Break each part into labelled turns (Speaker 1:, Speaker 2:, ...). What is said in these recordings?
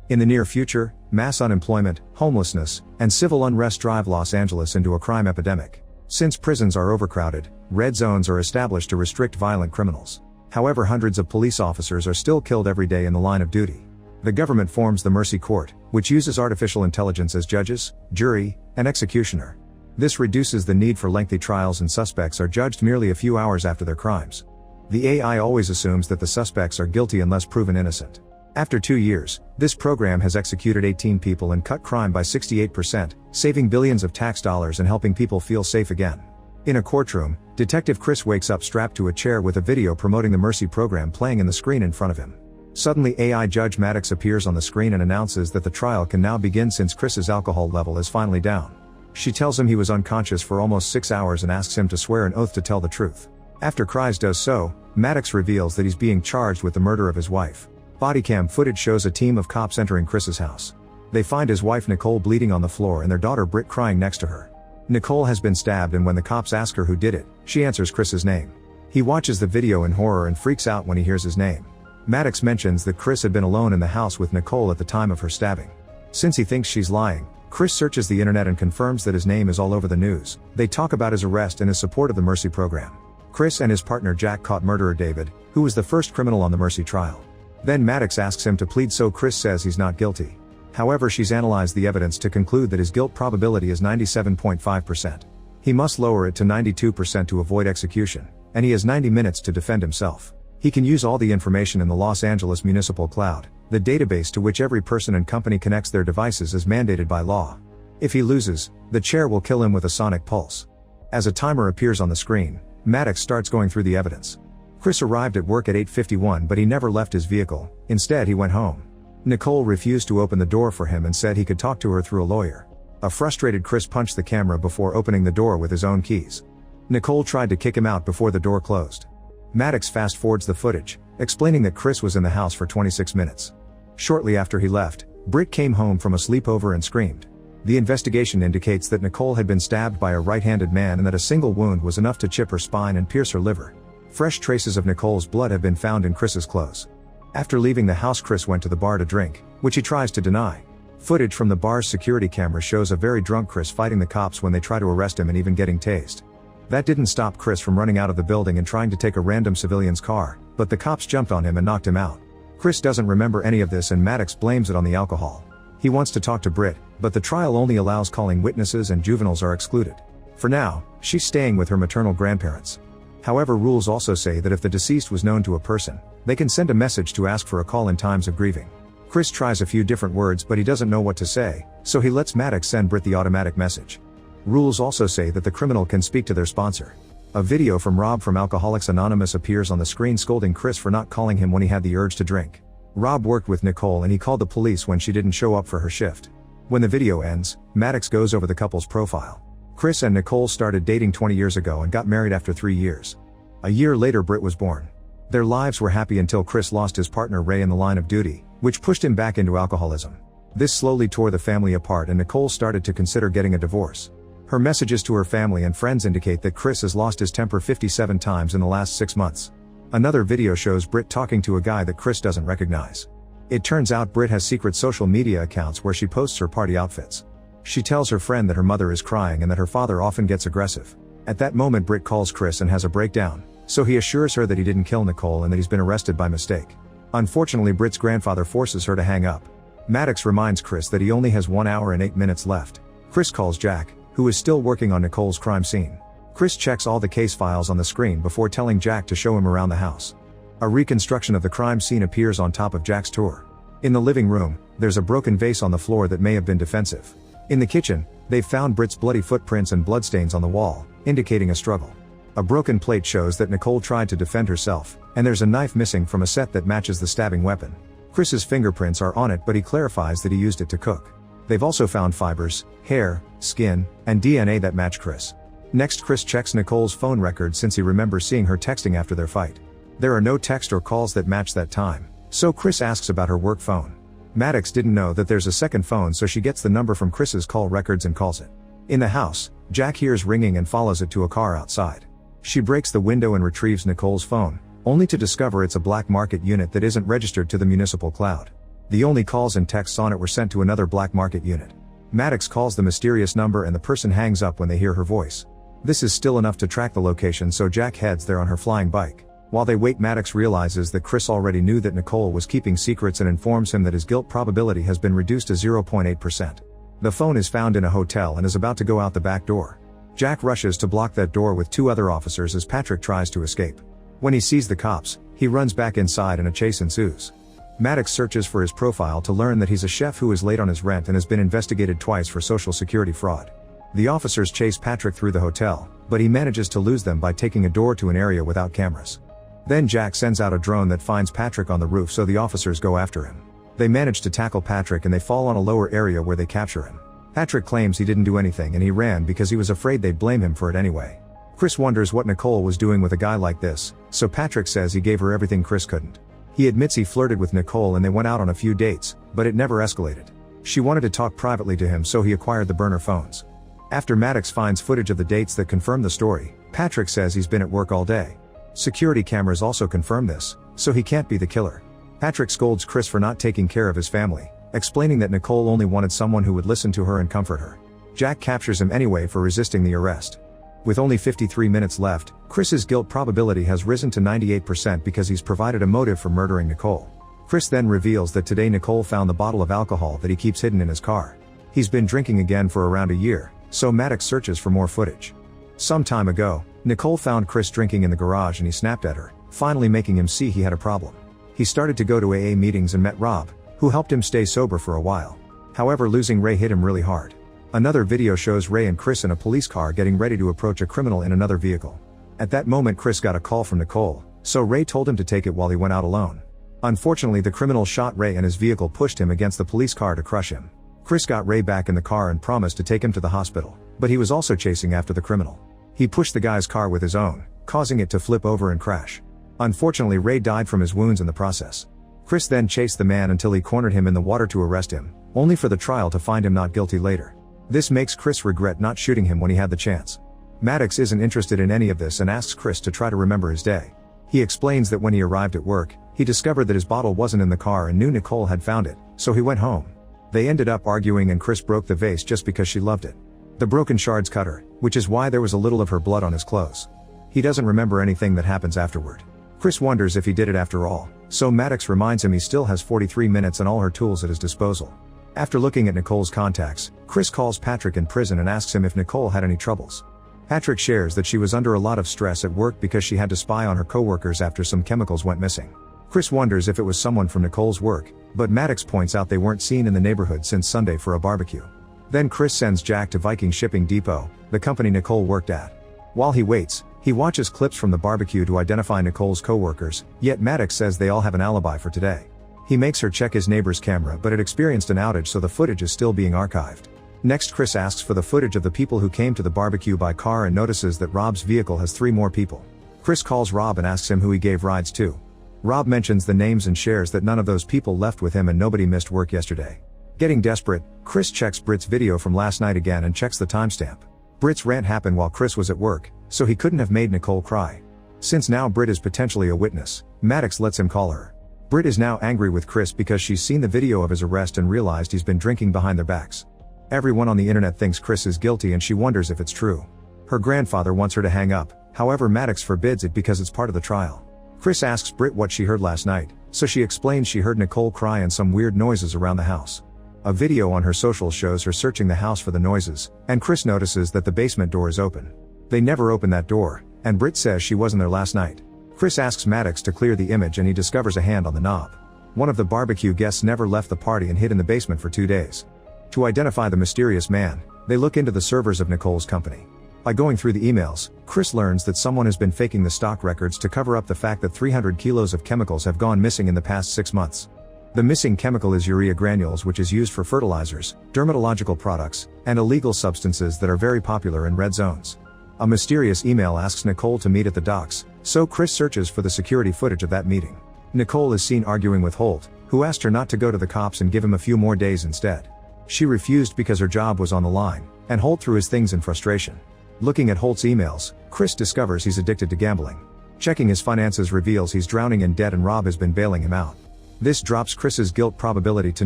Speaker 1: In the near future, mass unemployment, homelessness, and civil unrest drive Los Angeles into a crime epidemic. Since prisons are overcrowded, red zones are established to restrict violent criminals. However, hundreds of police officers are still killed every day in the line of duty. The government forms the Mercy Court, which uses artificial intelligence as judges, jury, and executioner. This reduces the need for lengthy trials, and suspects are judged merely a few hours after their crimes. The AI always assumes that the suspects are guilty unless proven innocent. After 2 years, this program has executed 18 people and cut crime by 68%, saving billions of tax dollars and helping people feel safe again. In a courtroom, Detective Chris wakes up strapped to a chair with a video promoting the Mercy program playing in the screen in front of him. Suddenly, AI Judge Maddox appears on the screen and announces that the trial can now begin since Chris's alcohol level is finally down. She tells him he was unconscious for almost 6 hours and asks him to swear an oath to tell the truth. After Chris does so, Maddox reveals that he's being charged with the murder of his wife. Bodycam footage shows a team of cops entering Chris's house. They find his wife Nicole bleeding on the floor and their daughter Britt crying next to her. Nicole has been stabbed, and when the cops ask her who did it, she answers Chris's name. He watches the video in horror and freaks out when he hears his name. Maddox mentions that Chris had been alone in the house with Nicole at the time of her stabbing. Since he thinks she's lying, Chris searches the internet and confirms that his name is all over the news. They talk about his arrest and his support of the Mercy program. Chris and his partner Jack caught murderer David, who was the first criminal on the Mercy trial. Then Maddox asks him to plead, so Chris says he's not guilty. However, she's analyzed the evidence to conclude that his guilt probability is 97.5%. He must lower it to 92% to avoid execution, and he has 90 minutes to defend himself. He can use all the information in the Los Angeles Municipal Cloud, the database to which every person and company connects their devices as mandated by law. If he loses, the chair will kill him with a sonic pulse. As a timer appears on the screen, Maddox starts going through the evidence. Chris arrived at work at 8:51, but he never left his vehicle. Instead, he went home. Nicole refused to open the door for him and said he could talk to her through a lawyer. A frustrated Chris punched the camera before opening the door with his own keys. Nicole tried to kick him out before the door closed. Maddox fast forwards the footage, explaining that Chris was in the house for 26 minutes. Shortly after he left, Britt came home from a sleepover and screamed. The investigation indicates that Nicole had been stabbed by a right-handed man and that a single wound was enough to chip her spine and pierce her liver. Fresh traces of Nicole's blood have been found in Chris's clothes. After leaving the house, Chris went to the bar to drink, which he tries to deny. Footage from the bar's security camera shows a very drunk Chris fighting the cops when they try to arrest him and even getting tased. That didn't stop Chris from running out of the building and trying to take a random civilian's car, but the cops jumped on him and knocked him out. Chris doesn't remember any of this and Maddox blames it on the alcohol. He wants to talk to Britt, but the trial only allows calling witnesses and juveniles are excluded. For now, she's staying with her maternal grandparents. However, rules also say that if the deceased was known to a person, they can send a message to ask for a call in times of grieving. Chris tries a few different words, but he doesn't know what to say, so he lets Maddox send Britt the automatic message. Rules also say that the criminal can speak to their sponsor. A video from Rob from Alcoholics Anonymous appears on the screen scolding Chris for not calling him when he had the urge to drink. Rob worked with Nicole and he called the police when she didn't show up for her shift. When the video ends, Maddox goes over the couple's profile. Chris and Nicole started dating 20 years ago and got married after 3 years. A year later, Britt was born. Their lives were happy until Chris lost his partner Ray in the line of duty, which pushed him back into alcoholism. This slowly tore the family apart and Nicole started to consider getting a divorce. Her messages to her family and friends indicate that Chris has lost his temper 57 times in the last 6 months. Another video shows Britt talking to a guy that Chris doesn't recognize. It turns out Britt has secret social media accounts where she posts her party outfits. She tells her friend that her mother is crying and that her father often gets aggressive. At that moment, Britt calls Chris and has a breakdown, so he assures her that he didn't kill Nicole and that he's been arrested by mistake. Unfortunately, Britt's grandfather forces her to hang up. Maddox reminds Chris that he only has 1 hour and 8 minutes left. Chris calls Jack, who is still working on Nicole's crime scene. Chris checks all the case files on the screen before telling Jack to show him around the house. A reconstruction of the crime scene appears on top of Jack's tour. In the living room, there's a broken vase on the floor that may have been defensive. In the kitchen, they've found Britt's bloody footprints and bloodstains on the wall, indicating a struggle. A broken plate shows that Nicole tried to defend herself, and there's a knife missing from a set that matches the stabbing weapon. Chris's fingerprints are on it, but he clarifies that he used it to cook. They've also found fibers, hair, skin, and DNA that match Chris. Next, Chris checks Nicole's phone record since he remembers seeing her texting after their fight. There are no text or calls that match that time, so Chris asks about her work phone. Maddox didn't know that there's a second phone, so she gets the number from Chris's call records and calls it. In the house, Jack hears ringing and follows it to a car outside. She breaks the window and retrieves Nicole's phone, only to discover it's a black market unit that isn't registered to the municipal cloud. The only calls and texts on it were sent to another black market unit. Maddox calls the mysterious number and the person hangs up when they hear her voice. This is still enough to track the location, so Jack heads there on her flying bike. While they wait, Maddox realizes that Chris already knew that Nicole was keeping secrets and informs him that his guilt probability has been reduced to 0.8%. The phone is found in a hotel and is about to go out the back door. Jack rushes to block that door with 2 other officers as Patrick tries to escape. When he sees the cops, he runs back inside and a chase ensues. Maddox searches for his profile to learn that he's a chef who is late on his rent and has been investigated twice for Social Security fraud. The officers chase Patrick through the hotel, but he manages to lose them by taking a door to an area without cameras. Then Jack sends out a drone that finds Patrick on the roof, so the officers go after him. They manage to tackle Patrick and they fall on a lower area where they capture him. Patrick claims he didn't do anything and he ran because he was afraid they'd blame him for it anyway. Chris wonders what Nicole was doing with a guy like this, so Patrick says he gave her everything Chris couldn't. He admits he flirted with Nicole and they went out on a few dates, but it never escalated. She wanted to talk privately to him, so he acquired the burner phones. After Maddox finds footage of the dates that confirm the story, Patrick says he's been at work all day. Security cameras also confirm this, so he can't be the killer. Patrick scolds Chris for not taking care of his family, explaining that Nicole only wanted someone who would listen to her and comfort her. Jack captures him anyway for resisting the arrest. With only 53 minutes left, Chris's guilt probability has risen to 98% because he's provided a motive for murdering Nicole. Chris then reveals that today Nicole found the bottle of alcohol that he keeps hidden in his car. He's been drinking again for around a year, so Maddox searches for more footage. Some time ago, Nicole found Chris drinking in the garage and he snapped at her, finally making him see he had a problem. He started to go to AA meetings and met Rob, who helped him stay sober for a while. However, losing Ray hit him really hard. Another video shows Ray and Chris in a police car getting ready to approach a criminal in another vehicle. At that moment, Chris got a call from Nicole, so Ray told him to take it while he went out alone. Unfortunately, the criminal shot Ray and his vehicle pushed him against the police car to crush him. Chris got Ray back in the car and promised to take him to the hospital, but he was also chasing after the criminal. He pushed the guy's car with his own, causing it to flip over and crash. Unfortunately, Ray died from his wounds in the process. Chris then chased the man until he cornered him in the water to arrest him, only for the trial to find him not guilty later. This makes Chris regret not shooting him when he had the chance. Maddox isn't interested in any of this and asks Chris to try to remember his day. He explains that when he arrived at work, he discovered that his bottle wasn't in the car and knew Nicole had found it, so he went home. They ended up arguing and Chris broke the vase just because she loved it. The broken shards cut her, which is why there was a little of her blood on his clothes. He doesn't remember anything that happens afterward. Chris wonders if he did it after all, so Maddox reminds him he still has 43 minutes and all her tools at his disposal. After looking at Nicole's contacts, Chris calls Patrick in prison and asks him if Nicole had any troubles. Patrick shares that she was under a lot of stress at work because she had to spy on her coworkers after some chemicals went missing. Chris wonders if it was someone from Nicole's work, but Maddox points out they weren't seen in the neighborhood since Sunday for a barbecue. Then Chris sends Jack to Viking Shipping Depot, the company Nicole worked at. While he waits, he watches clips from the barbecue to identify Nicole's coworkers, yet Maddox says they all have an alibi for today. He makes her check his neighbor's camera, but it experienced an outage, so the footage is still being archived. Next, Chris asks for the footage of the people who came to the barbecue by car and notices that Rob's vehicle has 3 more people. Chris calls Rob and asks him who he gave rides to. Rob mentions the names and shares that none of those people left with him and nobody missed work yesterday. Getting desperate, Chris checks Britt's video from last night again and checks the timestamp. Britt's rant happened while Chris was at work, so he couldn't have made Nicole cry. Since now Britt is potentially a witness, Maddox lets him call her. Britt is now angry with Chris because she's seen the video of his arrest and realized he's been drinking behind their backs. Everyone on the internet thinks Chris is guilty and she wonders if it's true. Her grandfather wants her to hang up, however Maddox forbids it because it's part of the trial. Chris asks Britt what she heard last night, so she explains she heard Nicole cry and some weird noises around the house. A video on her socials shows her searching the house for the noises, and Chris notices that the basement door is open. They never open that door, and Britt says she wasn't there last night. Chris asks Maddox to clear the image and he discovers a hand on the knob. One of the barbecue guests never left the party and hid in the basement for 2 days. To identify the mysterious man, they look into the servers of Nicole's company. By going through the emails, Chris learns that someone has been faking the stock records to cover up the fact that 300 kilos of chemicals have gone missing in the past 6 months. The missing chemical is urea granules, which is used for fertilizers, dermatological products, and illegal substances that are very popular in red zones. A mysterious email asks Nicole to meet at the docks, so Chris searches for the security footage of that meeting. Nicole is seen arguing with Holt, who asked her not to go to the cops and give him a few more days instead. She refused because her job was on the line, and Holt threw his things in frustration. Looking at Holt's emails, Chris discovers he's addicted to gambling. Checking his finances reveals he's drowning in debt and Rob has been bailing him out. This drops Chris's guilt probability to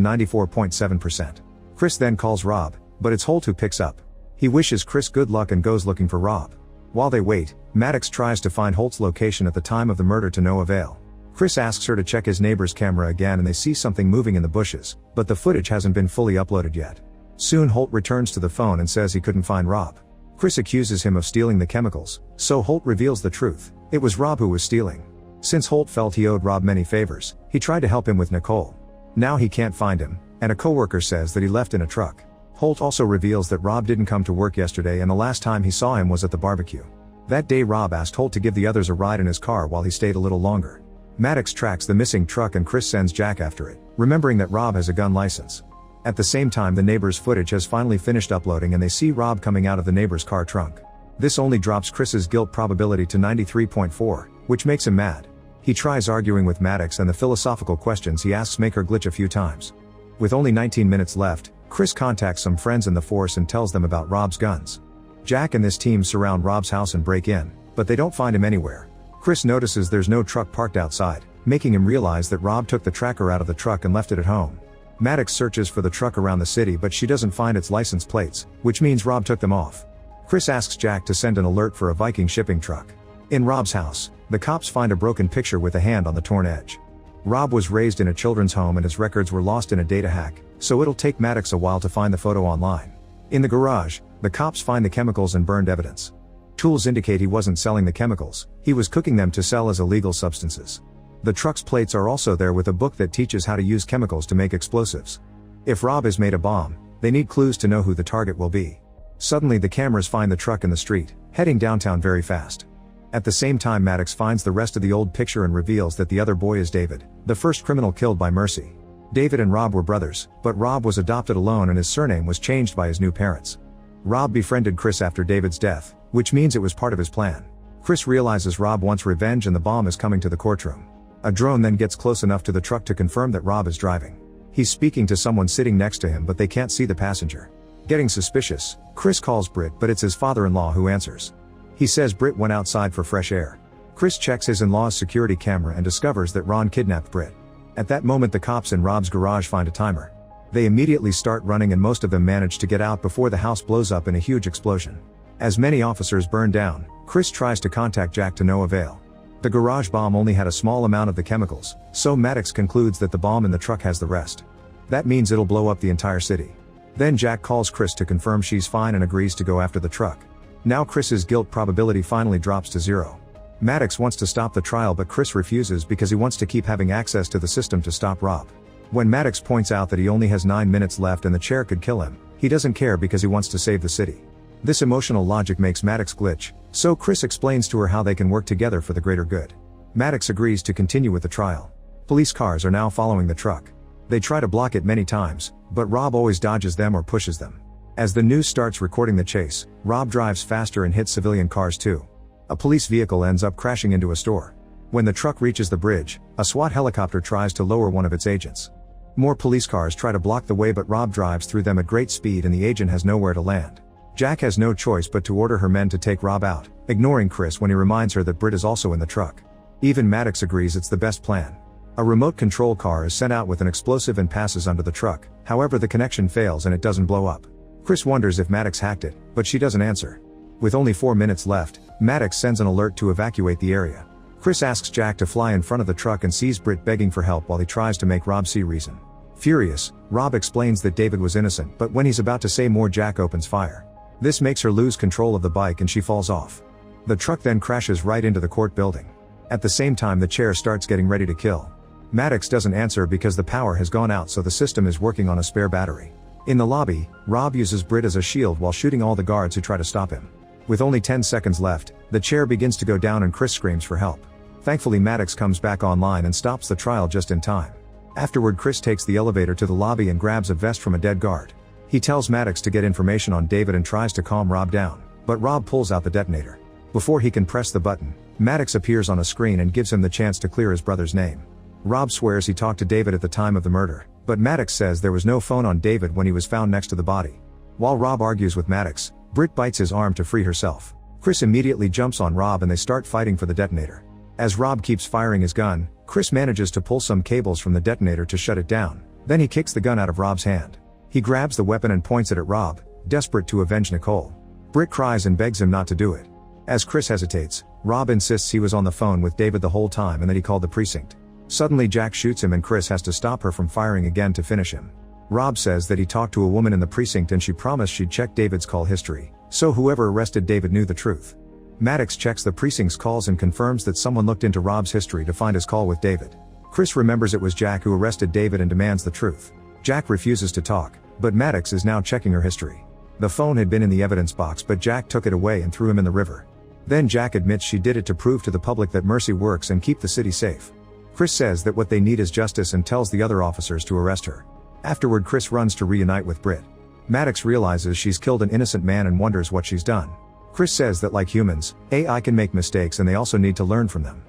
Speaker 1: 94.7%. Chris then calls Rob, but it's Holt who picks up. He wishes Chris good luck and goes looking for Rob. While they wait, Maddox tries to find Holt's location at the time of the murder to no avail. Chris asks her to check his neighbor's camera again and they see something moving in the bushes, but the footage hasn't been fully uploaded yet. Soon Holt returns to the phone and says he couldn't find Rob. Chris accuses him of stealing the chemicals, so Holt reveals the truth. It was Rob who was stealing. Since Holt felt he owed Rob many favors, he tried to help him with Nicole. Now he can't find him, and a coworker says that he left in a truck. Holt also reveals that Rob didn't come to work yesterday and the last time he saw him was at the barbecue. That day Rob asked Holt to give the others a ride in his car while he stayed a little longer. Maddox tracks the missing truck and Chris sends Jack after it, remembering that Rob has a gun license. At the same time the neighbor's footage has finally finished uploading and they see Rob coming out of the neighbor's car trunk. This only drops Chris's guilt probability to 93.4, which makes him mad. He tries arguing with Maddox and the philosophical questions he asks make her glitch a few times. With only 19 minutes left, Chris contacts some friends in the force and tells them about Rob's guns. Jack and this team surround Rob's house and break in, but they don't find him anywhere. Chris notices there's no truck parked outside, making him realize that Rob took the tracker out of the truck and left it at home. Maddox searches for the truck around the city but she doesn't find its license plates, which means Rob took them off. Chris asks Jack to send an alert for a Viking shipping truck. In Rob's house, the cops find a broken picture with a hand on the torn edge. Rob was raised in a children's home and his records were lost in a data hack, so it'll take Maddox a while to find the photo online. In the garage, the cops find the chemicals and burned evidence. Tools indicate he wasn't selling the chemicals, he was cooking them to sell as illegal substances. The truck's plates are also there with a book that teaches how to use chemicals to make explosives. If Rob has made a bomb, they need clues to know who the target will be. Suddenly the cameras find the truck in the street, heading downtown very fast. At the same time Maddox finds the rest of the old picture and reveals that the other boy is David, the first criminal killed by Mercy. David and Rob were brothers, but Rob was adopted alone and his surname was changed by his new parents. Rob befriended Chris after David's death, which means it was part of his plan. Chris realizes Rob wants revenge and the bomb is coming to the courtroom. A drone then gets close enough to the truck to confirm that Rob is driving. He's speaking to someone sitting next to him but they can't see the passenger. Getting suspicious, Chris calls Britt but it's his father-in-law who answers. He says Britt went outside for fresh air. Chris checks his in-law's security camera and discovers that Ron kidnapped Britt. At that moment the cops in Rob's garage find a timer. They immediately start running and most of them manage to get out before the house blows up in a huge explosion. As many officers burn down, Chris tries to contact Jack to no avail. The garage bomb only had a small amount of the chemicals, so Maddox concludes that the bomb in the truck has the rest. That means it'll blow up the entire city. Then Jack calls Chris to confirm she's fine and agrees to go after the truck. Now Chris's guilt probability finally drops to 0. Maddox wants to stop the trial but Chris refuses because he wants to keep having access to the system to stop Rob. When Maddox points out that he only has 9 minutes left and the chair could kill him, he doesn't care because he wants to save the city. This emotional logic makes Maddox glitch, so Chris explains to her how they can work together for the greater good. Maddox agrees to continue with the trial. Police cars are now following the truck. They try to block it many times, but Rob always dodges them or pushes them. As the news starts recording the chase, Rob drives faster and hits civilian cars too. A police vehicle ends up crashing into a store. When the truck reaches the bridge, a SWAT helicopter tries to lower one of its agents. More police cars try to block the way but Rob drives through them at great speed and the agent has nowhere to land. Jack has no choice but to order her men to take Rob out, ignoring Chris when he reminds her that Britt is also in the truck. Even Maddox agrees it's the best plan. A remote control car is sent out with an explosive and passes under the truck, however the connection fails and it doesn't blow up. Chris wonders if Maddox hacked it, but she doesn't answer. With only 4 minutes left, Maddox sends an alert to evacuate the area. Chris asks Jack to fly in front of the truck and sees Britt begging for help while he tries to make Rob see reason. Furious, Rob explains that David was innocent but when he's about to say more Jack opens fire. This makes her lose control of the bike and she falls off. The truck then crashes right into the court building. At the same time the chair starts getting ready to kill. Maddox doesn't answer because the power has gone out so the system is working on a spare battery. In the lobby, Rob uses Britt as a shield while shooting all the guards who try to stop him. With only 10 seconds left, the chair begins to go down and Chris screams for help. Thankfully Maddox comes back online and stops the trial just in time. Afterward Chris takes the elevator to the lobby and grabs a vest from a dead guard. He tells Maddox to get information on David and tries to calm Rob down, but Rob pulls out the detonator. Before he can press the button, Maddox appears on a screen and gives him the chance to clear his brother's name. Rob swears he talked to David at the time of the murder, but Maddox says there was no phone on David when he was found next to the body. While Rob argues with Maddox, Britt bites his arm to free herself. Chris immediately jumps on Rob and they start fighting for the detonator. As Rob keeps firing his gun, Chris manages to pull some cables from the detonator to shut it down. Then he kicks the gun out of Rob's hand. He grabs the weapon and points it at Rob, desperate to avenge Nicole. Britt cries and begs him not to do it. As Chris hesitates, Rob insists he was on the phone with David the whole time and that he called the precinct. Suddenly Jack shoots him and Chris has to stop her from firing again to finish him. Rob says that he talked to a woman in the precinct and she promised she'd check David's call history, so whoever arrested David knew the truth. Maddox checks the precinct's calls and confirms that someone looked into Rob's history to find his call with David. Chris remembers it was Jack who arrested David and demands the truth. Jack refuses to talk, but Maddox is now checking her history. The phone had been in the evidence box but Jack took it away and threw him in the river. Then Jack admits she did it to prove to the public that mercy works and keep the city safe. Chris says that what they need is justice and tells the other officers to arrest her. Afterward Chris runs to reunite with Britt. Maddox realizes she's killed an innocent man and wonders what she's done. Chris says that like humans, AI can make mistakes and they also need to learn from them.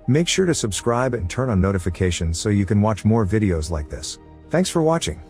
Speaker 1: Make sure to subscribe and turn on notifications so you can watch more videos like this. Thanks for watching.